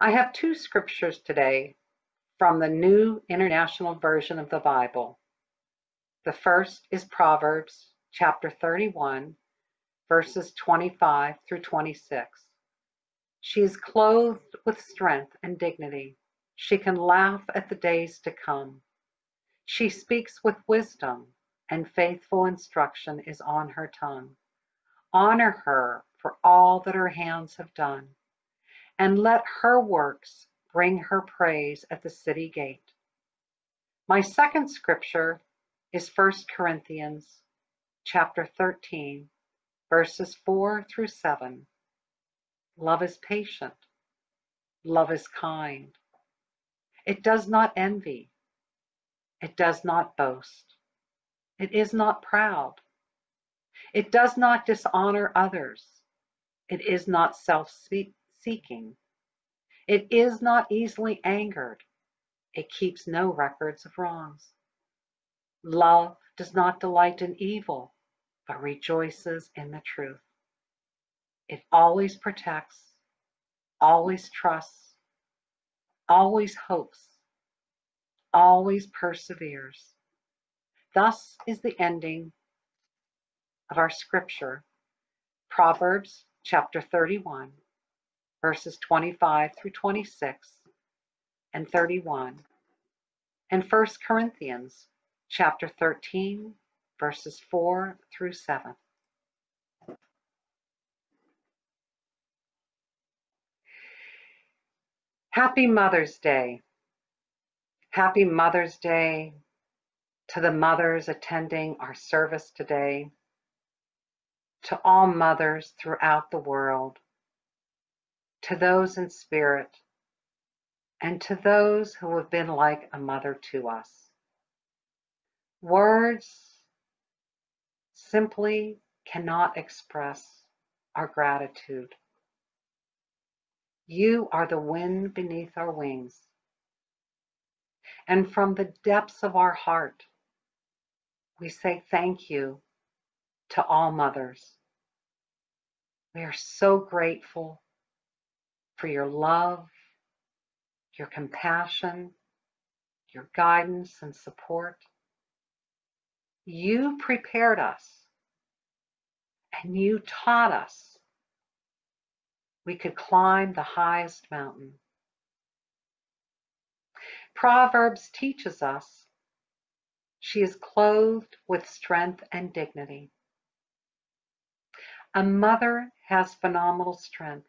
I have two scriptures today from the New International Version of the Bible. The first is Proverbs chapter 31, verses 25 through 26. She is clothed with strength and dignity. She can laugh at the days to come. She speaks with wisdom, and faithful instruction is on her tongue. Honor her for all that her hands have done, and let her works bring her praise at the city gate. My second scripture is 1 Corinthians chapter 13, verses 4 through 7. Love is patient. Love is kind. It does not envy. It does not boast. It is not proud. It does not dishonor others. It is not self-seeking. It is not easily angered. It keeps no records of wrongs. Love does not delight in evil, but rejoices in the truth. It always protects, always trusts, always hopes, always perseveres. Thus is the ending of our scripture, Proverbs chapter 31, verses 25 through 26 and 31, and 1 Corinthians chapter 13, verses 4 through 7. Happy Mother's Day. Happy Mother's Day to the mothers attending our service today, to all mothers throughout the world, to those in spirit, and to those who have been like a mother to us. Words simply cannot express our gratitude. You are the wind beneath our wings, and from the depths of our heart, we say thank you to all mothers. We are so grateful for your love, your compassion, your guidance and support. You prepared us and you taught us we could climb the highest mountain. Proverbs teaches us she is clothed with strength and dignity. A mother has phenomenal strength,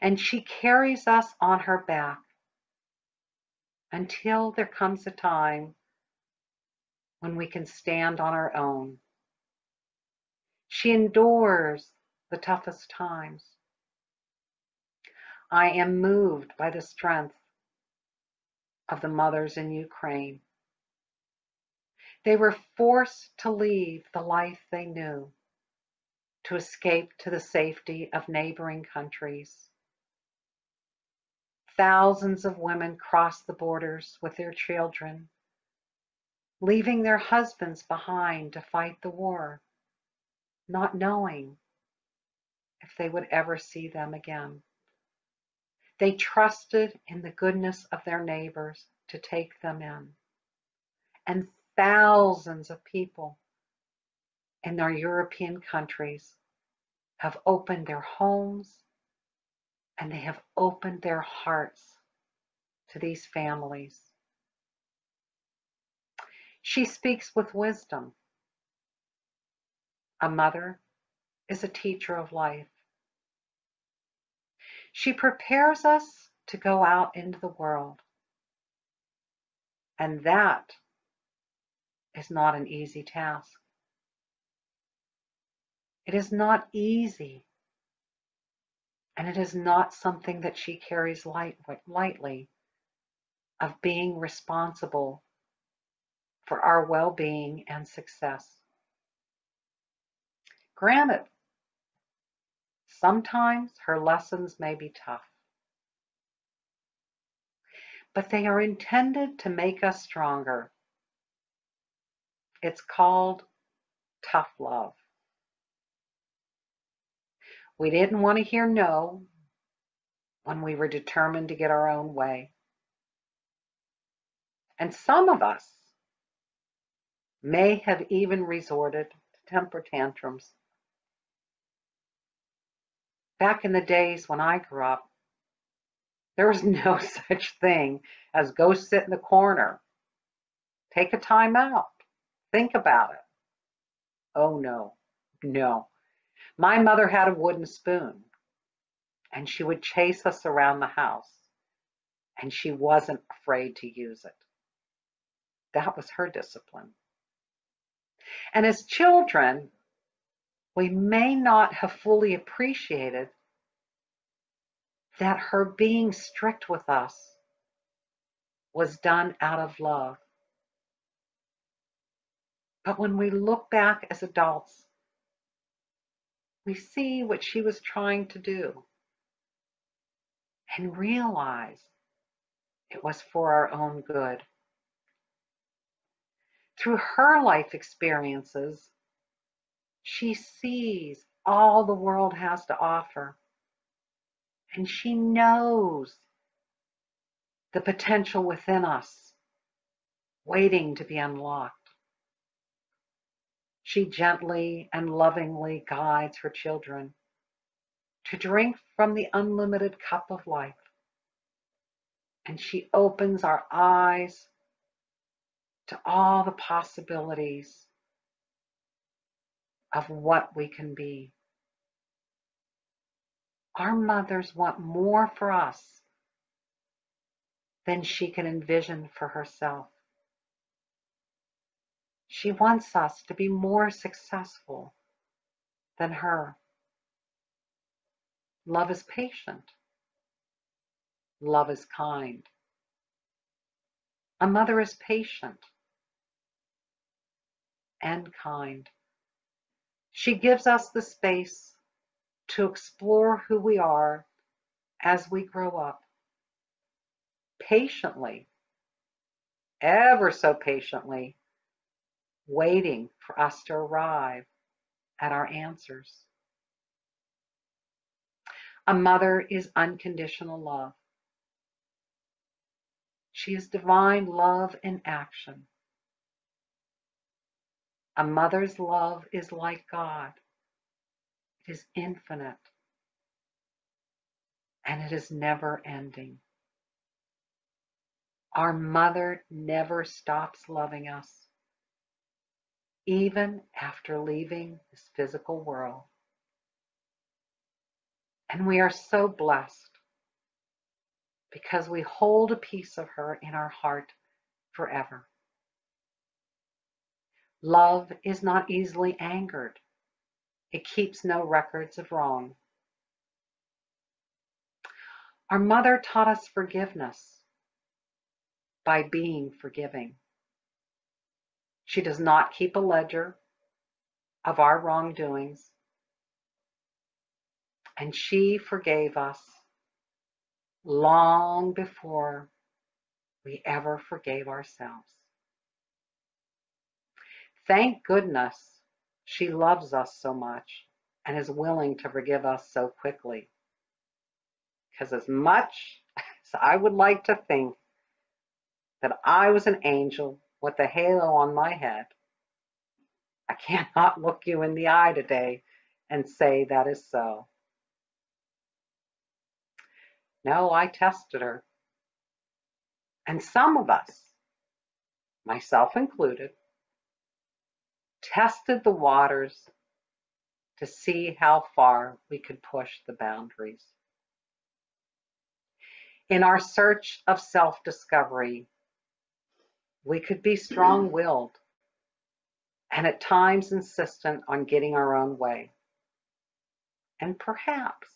and she carries us on her back until there comes a time when we can stand on our own. She endures the toughest times. I am moved by the strength of the mothers in Ukraine. They were forced to leave the life they knew to escape to the safety of neighboring countries. Thousands of women crossed the borders with their children, leaving their husbands behind to fight the war, not knowing if they would ever see them again. They trusted in the goodness of their neighbors to take them in. And thousands of people in their European countries have opened their homes and they have opened their hearts to these families. She speaks with wisdom. A mother is a teacher of life. She prepares us to go out into the world. And that is not an easy task. It is not easy. And it is not something that she carries lightly, of being responsible for our well-being and success. Granted, sometimes her lessons may be tough, but they are intended to make us stronger. It's called tough love. We didn't want to hear no. when we were determined to get our own way. And some of us may have even resorted to temper tantrums. Back in the days when I grew up, there was no such thing as go sit in the corner, take a time out, think about it. Oh no, no. My mother had a wooden spoon, and she would chase us around the house, and she wasn't afraid to use it. That was her discipline. And as children, we may not have fully appreciated that her being strict with us was done out of love. But when we look back as adults, we see what she was trying to do and realize it was for our own good. Through her life experiences, she sees all the world has to offer, and she knows the potential within us waiting to be unlocked. She gently and lovingly guides her children to drink from the unlimited cup of life. And she opens our eyes to all the possibilities of what we can be. Our mothers want more for us than she can envision for herself. She wants us to be more successful than her. Love is patient. Love is kind. A mother is patient and kind. She gives us the space to explore who we are as we grow up. Patiently, ever so patiently, waiting for us to arrive at our answers. A mother is unconditional love. She is divine love in action. A mother's love is like God. It is infinite, and it is never ending. Our mother never stops loving us, even after leaving this physical world. And we are so blessed because we hold a piece of her in our heart forever. Love is not easily angered. It keeps no records of wrong. Our mother taught us forgiveness by being forgiving. She does not keep a ledger of our wrongdoings, and she forgave us long before we ever forgave ourselves. Thank goodness she loves us so much and is willing to forgive us so quickly. Because as much as I would like to think that I was an angel with a halo on my head, I cannot look you in the eye today and say that is so. No, I tested her. And some of us, myself included, tested the waters to see how far we could push the boundaries. In our search of self-discovery, we could be strong-willed and at times insistent on getting our own way. And perhaps,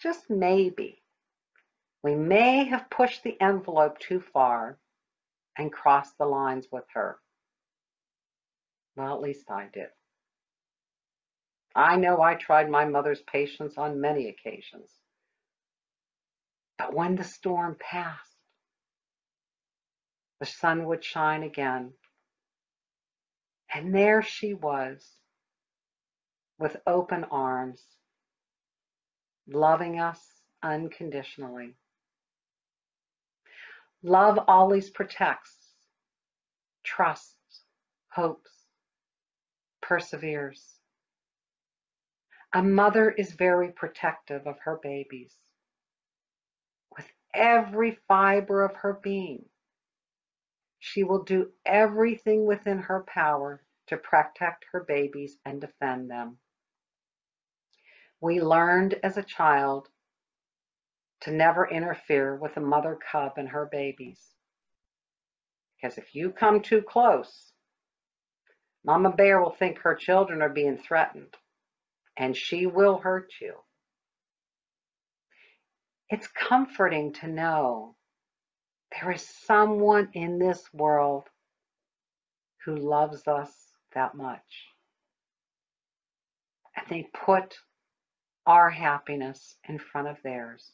just maybe, we may have pushed the envelope too far and crossed the lines with her. Well, at least I did. I know I tried my mother's patience on many occasions. But when the storm passed, the sun would shine again. And there she was, with open arms, loving us unconditionally. Love always protects, trusts, hopes, perseveres. A mother is very protective of her babies. With every fiber of her being, she will do everything within her power to protect her babies and defend them. We learned as a child to never interfere with a mother cub and her babies. Because if you come too close, Mama Bear will think her children are being threatened, and she will hurt you. It's comforting to know there is someone in this world who loves us that much. And they put our happiness in front of theirs.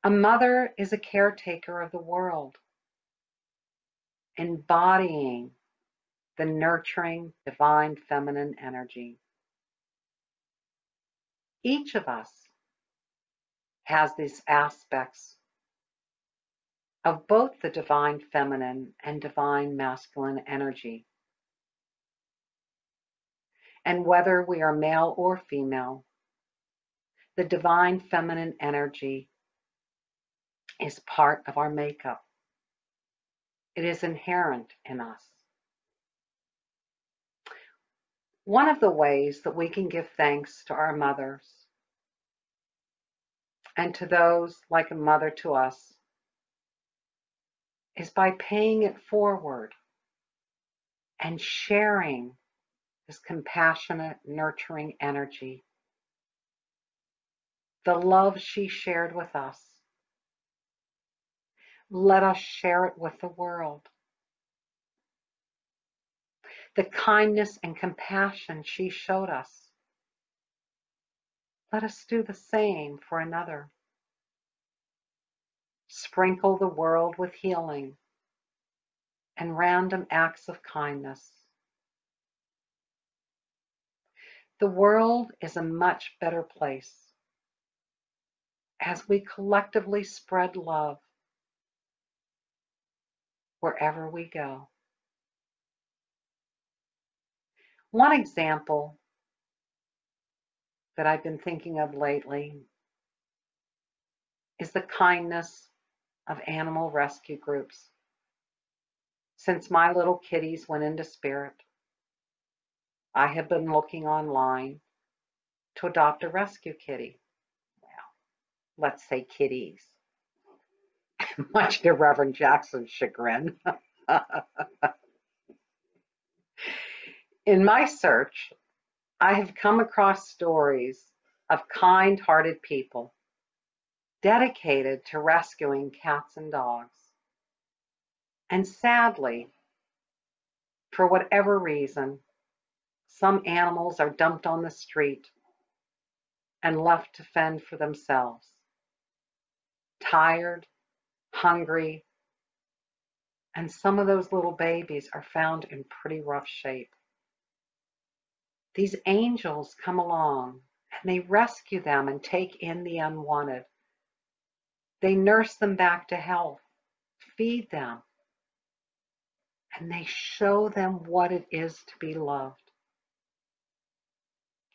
A mother is a caretaker of the world, embodying the nurturing, divine feminine energy. Each of us has these aspects of both the divine feminine and divine masculine energy. And whether we are male or female, the divine feminine energy is part of our makeup. It is inherent in us. One of the ways that we can give thanks to our mothers and to those like a mother to us is by paying it forward and sharing this compassionate, nurturing energy. The love she shared with us. Let us share it with the world. The kindness and compassion she showed us. Let us do the same for another. Sprinkle the world with healing and random acts of kindness. The world is a much better place as we collectively spread love wherever we go. One example that I've been thinking of lately is the kindness of animal rescue groups. Since my little kitties went into spirit, I have been looking online to adopt a rescue kitty. Well, let's say kitties, much to Reverend Jackson's chagrin. In my search, I have come across stories of kind-hearted people dedicated to rescuing cats and dogs. And sadly, for whatever reason, some animals are dumped on the street and left to fend for themselves. Tired, hungry, and some of those little babies are found in pretty rough shape. These angels come along and they rescue them and take in the unwanted. They nurse them back to health, feed them, and they show them what it is to be loved.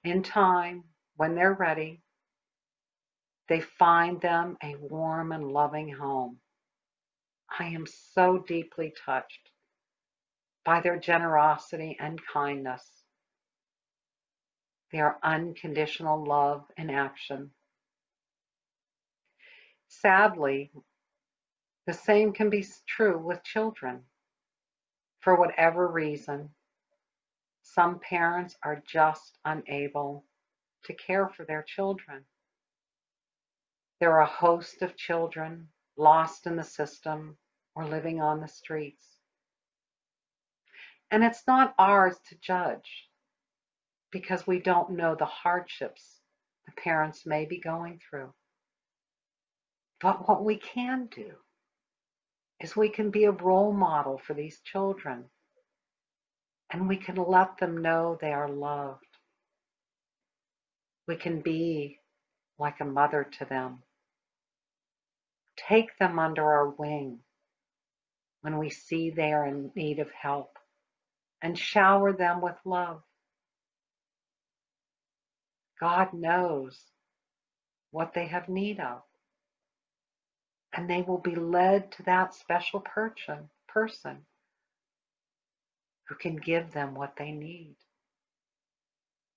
In time, when they're ready, they find them a warm and loving home. I am so deeply touched by their generosity and kindness. Their unconditional love in action. Sadly, the same can be true with children. For whatever reason, some parents are just unable to care for their children. There are a host of children lost in the system or living on the streets. And it's not ours to judge because we don't know the hardships the parents may be going through. But what we can do is we can be a role model for these children and we can let them know they are loved. We can be like a mother to them. Take them under our wing when we see they are in need of help and shower them with love. God knows what they have need of, and they will be led to that special person who can give them what they need.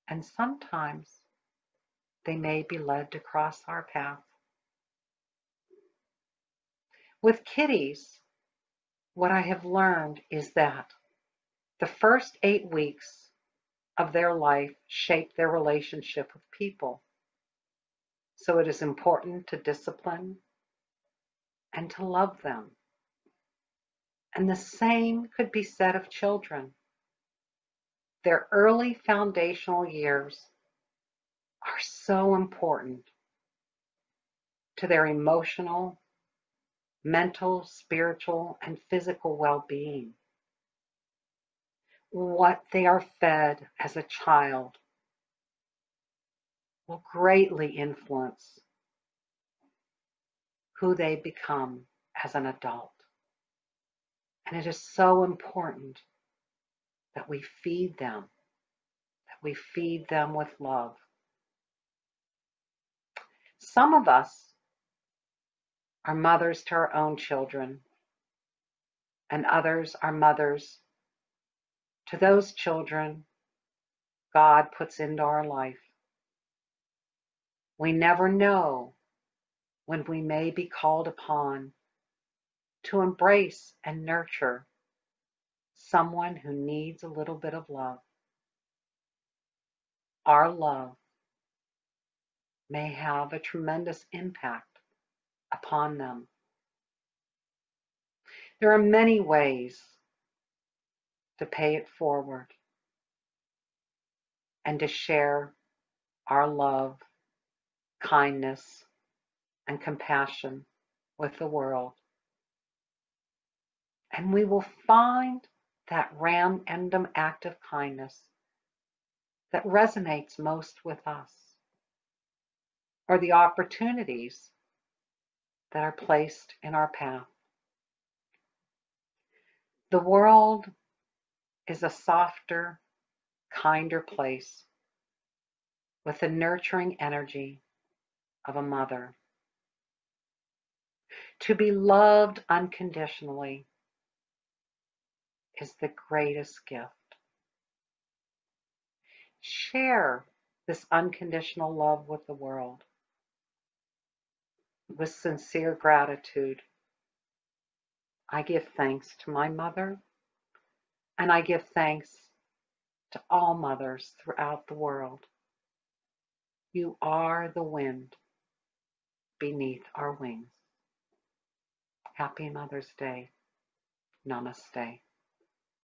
And sometimes they may be led to cross our path. With kitties, what I have learned is that the first 8 weeks of their life shape their relationship with people. So it is important to discipline and to love them. And the same could be said of children. Their early foundational years are so important to their emotional, mental, spiritual, and physical well-being. What they are fed as a child will greatly influence who they become as an adult. And it is so important that we feed them, with love. Some of us are mothers to our own children, and others are mothers to those children God puts into our life. We never know when we may be called upon to embrace and nurture someone who needs a little bit of love. Our love may have a tremendous impact upon them. There are many ways to pay it forward and to share our love, kindness, and compassion with the world. And we will find that random act of kindness that resonates most with us, or the opportunities that are placed in our path. The world is a softer, kinder place with the nurturing energy of a mother. To be loved unconditionally is the greatest gift. Share this unconditional love with the world with sincere gratitude. I give thanks to my mother, and I give thanks to all mothers throughout the world. You are the wind beneath our wings. Happy Mother's Day. Namaste.